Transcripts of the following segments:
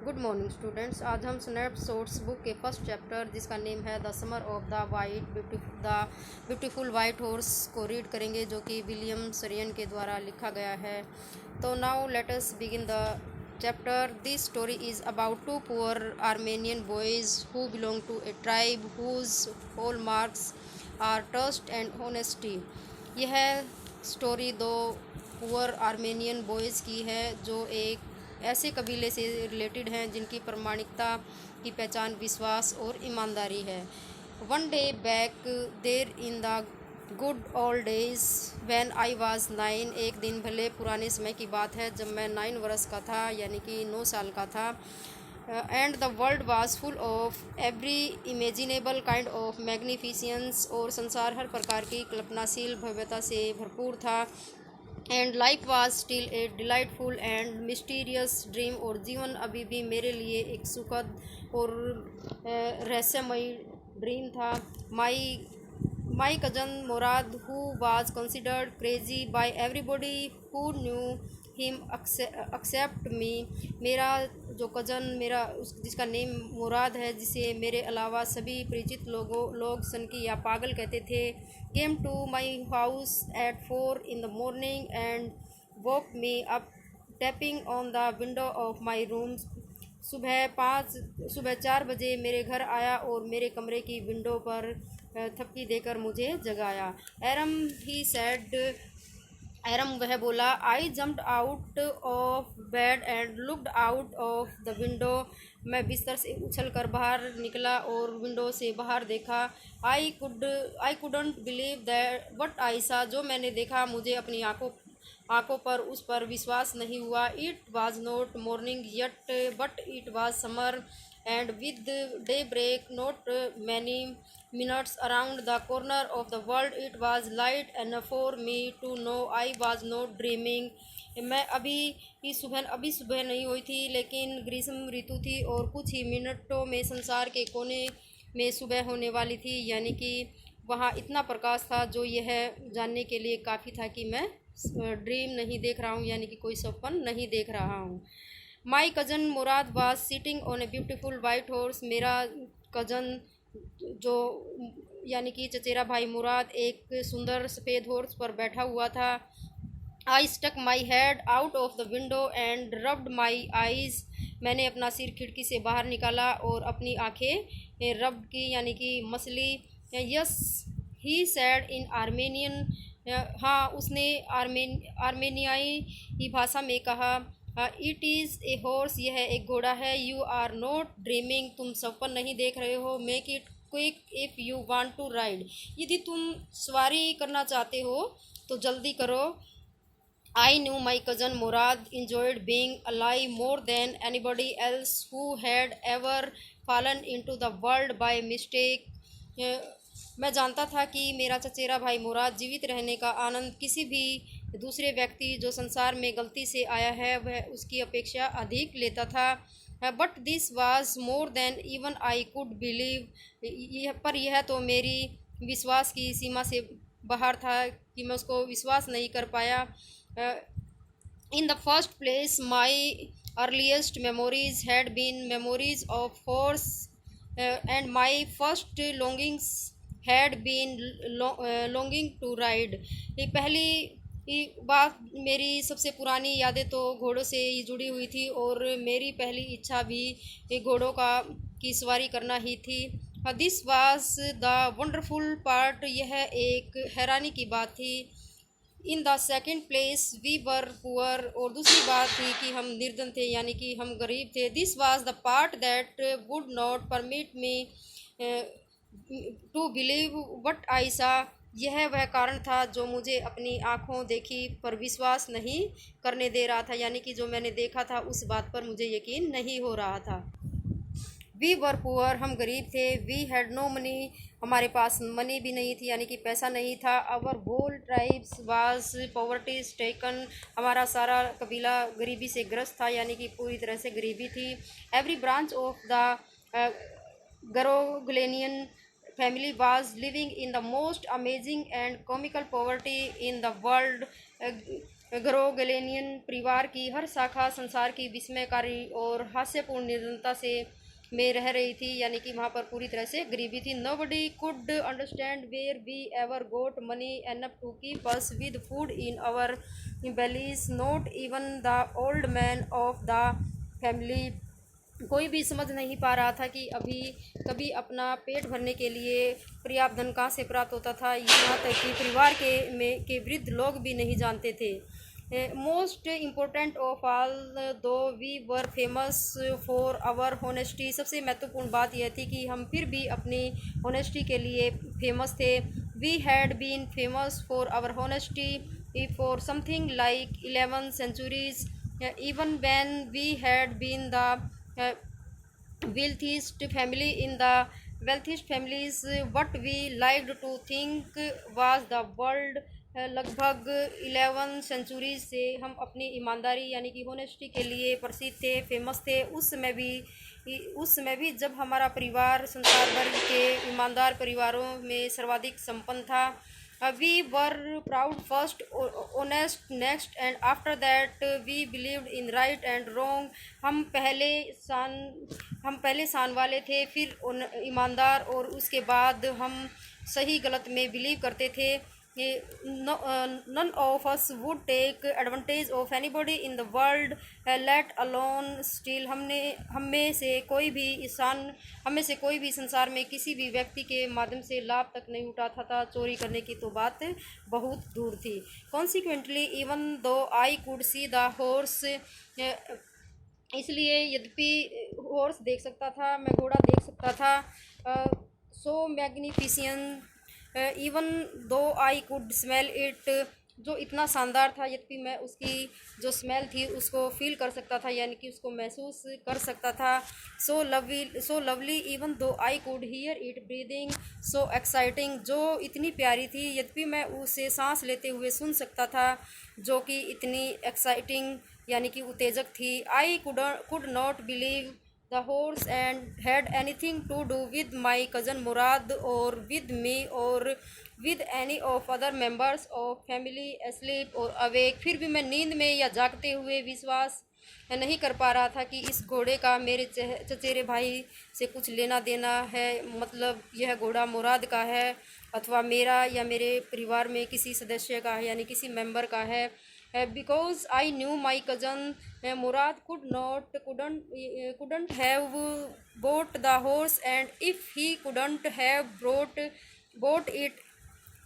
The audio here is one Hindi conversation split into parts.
Good morning students. आज हम स्नैपशॉट्स बुक के फर्स्ट चैप्टर जिसका नेम है the summer of the beautiful white horse को रीड करेंगे, जो कि विलियम सरियन के द्वारा लिखा गया है। तो now let us begin the chapter. This story is about two poor Armenian boys who belong to a tribe whose hallmarks are trust and honesty. यह स्टोरी दो पुअर आर्मेनियन बॉयज़ की है जो एक ऐसे कबीले से रिलेटेड हैं जिनकी प्रामाणिकता की पहचान विश्वास और ईमानदारी है। One day back there in the good old days when I was 9। एक दिन भले पुराने समय की बात है जब मैं 9 वर्ष का था, यानी कि 9 साल का था। And the world was full of every imaginable kind of magnificence. और संसार हर प्रकार की कल्पनाशील भव्यता से भरपूर था। And life was still a delightful and mysterious dream. और जीवन अभी भी मेरे लिए एक सुखद और रहस्यमयी ड्रीम था। My cousin Murad who was considered crazy by everybody who knew him except me. मेरा जो कज़न जिसका नेम मुराद है, जिसे मेरे अलावा सभी परिचित लोग सनकी या पागल कहते थे, came to my house at 4 in the morning and woke me up tapping on the window of my room। सुबह 4 बजे मेरे घर आया और मेरे कमरे की विंडो पर थपकी देकर मुझे जगाया। एरम वह बोला। आई jumped out of bed and looked out of the window. मैं बिस्तर से उछल कर बाहर निकला और विंडो से बाहर देखा। I couldn't believe that what I सा। जो मैंने देखा मुझे अपनी आंखों पर उस पर विश्वास नहीं हुआ। It was not morning yet but it was summer and with daybreak not many minutes around the corner of the world it was light enough for me to know I was not dreaming। मैं अभी सुबह नहीं हुई थी, लेकिन ग्रीष्म ऋतु थी और कुछ ही मिनटों में संसार के कोने में सुबह होने वाली थी, यानी कि वहाँ इतना प्रकाश था जो यह जानने के लिए काफ़ी था कि मैं ड्रीम नहीं देख रहा हूँ, यानी कि कोई सपन नहीं देख रहा हूँ। माई cousin Murad was sitting on a beautiful white horse. मेरा कज़न जो यानी कि चचेरा भाई मुराद एक सुंदर सफ़ेद हॉर्स पर बैठा हुआ था। I stuck my head out of the window and rubbed my eyes. मैंने अपना सिर खिड़की से बाहर निकाला और अपनी आंखें रब्ड की, यानी कि मसली। Yes he said in Armenian. हाँ, उसने आर्मेनियाई भाषा में कहा। It is a horse. यह एक घोड़ा है। You are not dreaming. तुम सपन नहीं देख रहे हो। Make it quick if you want to ride. यदि तुम सवारी करना चाहते हो तो जल्दी करो। I knew my cousin Murad enjoyed being alive more than anybody else who had ever fallen into the world by mistake। मैं जानता था कि मेरा चचेरा भाई मुराद जीवित रहने का आनंद किसी भी दूसरे व्यक्ति जो संसार में गलती से आया है वह उसकी अपेक्षा अधिक लेता था। But this was more than even I could believe. पर यह तो मेरी विश्वास की सीमा से बाहर था कि मैं उसको विश्वास नहीं कर पाया। In the first place my earliest memories had been memories of horse and my first longings had been longing to ride. ये पहली बात, मेरी सबसे पुरानी यादें तो घोड़ों से ही जुड़ी हुई थी और मेरी पहली इच्छा भी घोड़ों की सवारी करना ही थी। This was the wonderful part. यह एक हैरानी की बात थी। In the second place we were poor. और दूसरी बात थी कि हम निर्धन थे, यानी कि हम गरीब थे। This was the part that would not permit me to believe what I saw. यह वह कारण था जो मुझे अपनी आँखों देखी पर विश्वास नहीं करने दे रहा था, यानी कि जो मैंने देखा था उस बात पर मुझे यकीन नहीं हो रहा था। We were poor. हम गरीब थे। We had no money. हमारे पास मनी भी नहीं थी, यानी कि पैसा नहीं था। Our whole tribes was poverty stricken. हमारा सारा कबीला गरीबी से ग्रस्त था, यानी कि पूरी तरह से गरीबी थी। Every branch of the Garoghlanian family was living in the most amazing and comical poverty in the world। ग्रोगलेनियन परिवार की हर शाखा संसार की विस्मयकारी और हास्यपूर्ण निर्धनता से में रह रही थी, यानी कि वहाँ पर पूरी तरह से गरीबी थी। Nobody could understand where we ever got money enough to keep us with food in our bellies, not even the old man of the family. कोई भी समझ नहीं पा रहा था कि अभी कभी अपना पेट भरने के लिए पर्याप्त धन कहाँ से प्राप्त होता था। यहाँ तक कि परिवार के वृद्ध लोग भी नहीं जानते थे। Most important of all, though we were famous for our honesty, सबसे महत्वपूर्ण बात यह थी कि हम फिर भी अपनी होनेस्टी के लिए फेमस थे। We had been famous for our honesty for something like 11 centuries, even when we had been the wealthiest family in the wealthiest families. What we liked to think was the world. लगभग 11 सेंचुरीज से हम अपनी ईमानदारी यानी कि होनेस्टी के लिए प्रसिद्ध थे, फेमस थे। उस समय भी जब हमारा परिवार संसार भर के ईमानदार परिवारों में सर्वाधिक संपन्न था। We were proud first, honest next, and after that we believed in right and wrong. हम पहले शान वाले थे, फिर ईमानदार, और उसके बाद हम सही गलत में बिलीव करते थे। None of us would take advantage of anybody in the world, let alone steal. हम में से कोई भी संसार में किसी भी व्यक्ति के माध्यम से लाभ तक नहीं उठाता था। चोरी करने की तो बात बहुत दूर थी। Consequently, even though I could see the horse, इसलिए यद्यपि हॉर्स देख सकता था, मैं घोड़ा देख सकता था। so magnificent, even though I could smell it, जो इतना शानदार था, यद्यपि मैं उसकी जो स्मेल थी उसको फील कर सकता था, यानी कि उसको महसूस कर सकता था। So lovely even though I could hear it breathing so exciting, जो इतनी प्यारी थी यद्यपि मैं उसे सांस लेते हुए सुन सकता था, जो कि इतनी एक्साइटिंग यानी कि उत्तेजक थी। I could not believe the horse and had anything to do with my cousin Murad or with me or with any of other members of family asleep or awake। फिर भी मैं नींद में या जागते हुए विश्वास नहीं कर पा रहा था कि इस घोड़े का मेरे चचेरे भाई से कुछ लेना देना है, मतलब यह घोड़ा मुराद का है अथवा मेरा या मेरे परिवार में किसी सदस्य का है, यानी किसी मेंबर का है। because I knew my cousin Murad couldn't have bought the horse, and if he couldn't have bought it,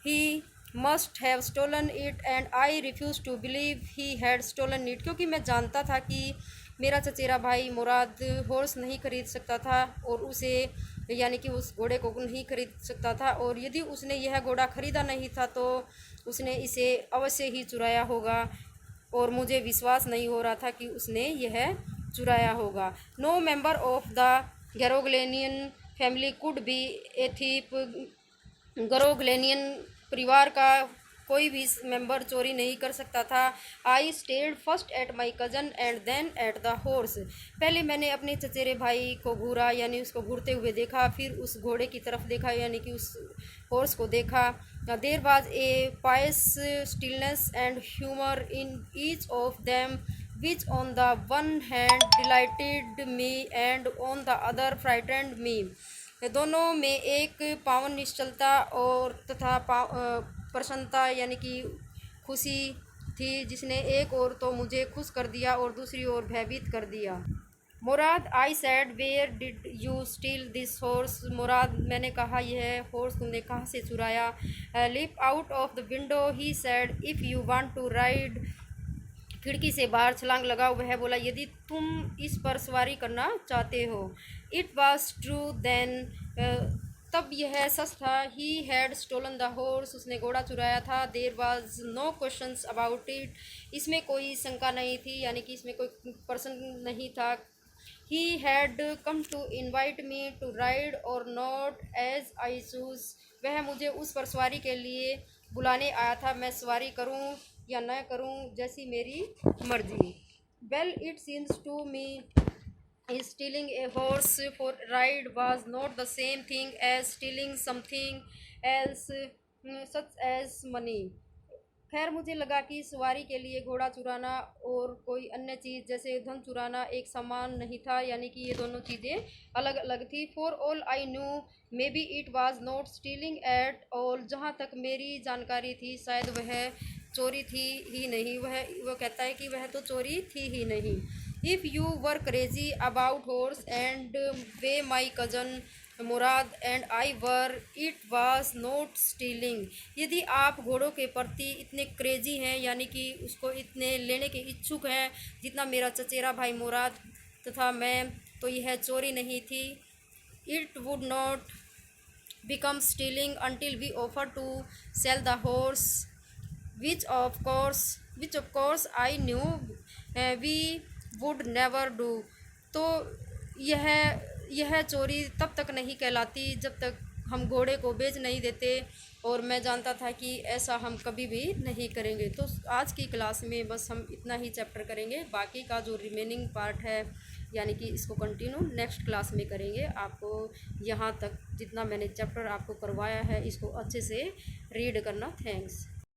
he must have stolen it, and I refused to believe he had stolen it। क्योंकि मैं जानता था कि मेरा चचेरा भाई मुराद हॉर्स नहीं खरीद सकता था और उसे यानी कि उस घोड़े को नहीं खरीद सकता था, और यदि उसने यह घोड़ा खरीदा नहीं था तो उसने इसे अवश्य ही चुराया होगा, और मुझे विश्वास नहीं हो रहा था कि उसने यह चुराया होगा। No member of the Garoghlanian family could be a thief. Garoghlanian परिवार का कोई भी मेंबर चोरी नहीं कर सकता था। I stared first at my cousin and then at the horse. पहले मैंने अपने चचेरे भाई को घूरा, यानी उसको घूरते हुए देखा, फिर उस घोड़े की तरफ देखा, यानी कि उस हॉर्स को देखा। There was a pious stillness and humour in each of them, which on the one hand delighted me and on the other frightened me। दोनों में एक पावन निश्चलता और तथा प्रसन्नता यानी कि खुशी थी, जिसने एक ओर तो मुझे खुश कर दिया और दूसरी ओर भयभीत कर दिया। Murad, I said, where did you steal this horse. Murad, मैंने कहा यह हॉर्स तुमने कहाँ से चुराया। Leap out of the window, he said, if you want to ride. खिड़की से बाहर छलांग लगा वह बोला, यदि तुम इस पर सवारी करना चाहते हो। इट वॉज ट्रू देन, तब यह सच था। He had stolen the horse, उसने घोड़ा चुराया था। There was no questions about it, इसमें कोई शंका नहीं थी, यानी कि इसमें कोई प्रश्न नहीं था। He had come to invite me to ride or not as I choose, वह मुझे उस पर सवारी के लिए बुलाने आया था, मैं सवारी करूं या न करूं जैसी मेरी मर्जी। Well it seems to me stealing a horse for ride was not the same thing as stealing something else, such as money। खैर मुझे लगा कि सवारी के लिए घोड़ा चुराना और कोई अन्य चीज़ जैसे धन चुराना एक समान नहीं था, यानी कि ये दोनों चीज़ें अलग अलग थी। For all I knew may be it was not stealing at all, जहाँ तक मेरी जानकारी थी शायद वह चोरी थी ही नहीं। वह कहता है कि वह तो चोरी थी ही नहीं। If you were crazy about horse and way my cousin Murad and I were it was not stealing, यदि आप घोड़ों के प्रति इतने क्रेजी हैं, यानी कि उसको इतने लेने के इच्छुक हैं जितना मेरा चचेरा भाई मुराद तथा मैं, तो यह चोरी नहीं थी। It would not become stealing until we offer to sell the horse, which of course I knew we would never do। तो यह यह चोरी तब तक नहीं कहलाती जब तक हम घोड़े को बेच नहीं देते, और मैं जानता था कि ऐसा हम कभी भी नहीं करेंगे। तो आज की क्लास में बस हम इतना ही चैप्टर करेंगे, बाकी का जो रिमेनिंग पार्ट है यानी कि इसको कंटिन्यू नेक्स्ट क्लास में करेंगे। आपको यहाँ तक जितना मैंने चैप्टर आपको करवाया है इसको अच्छे से रीड करना। थैंक्स।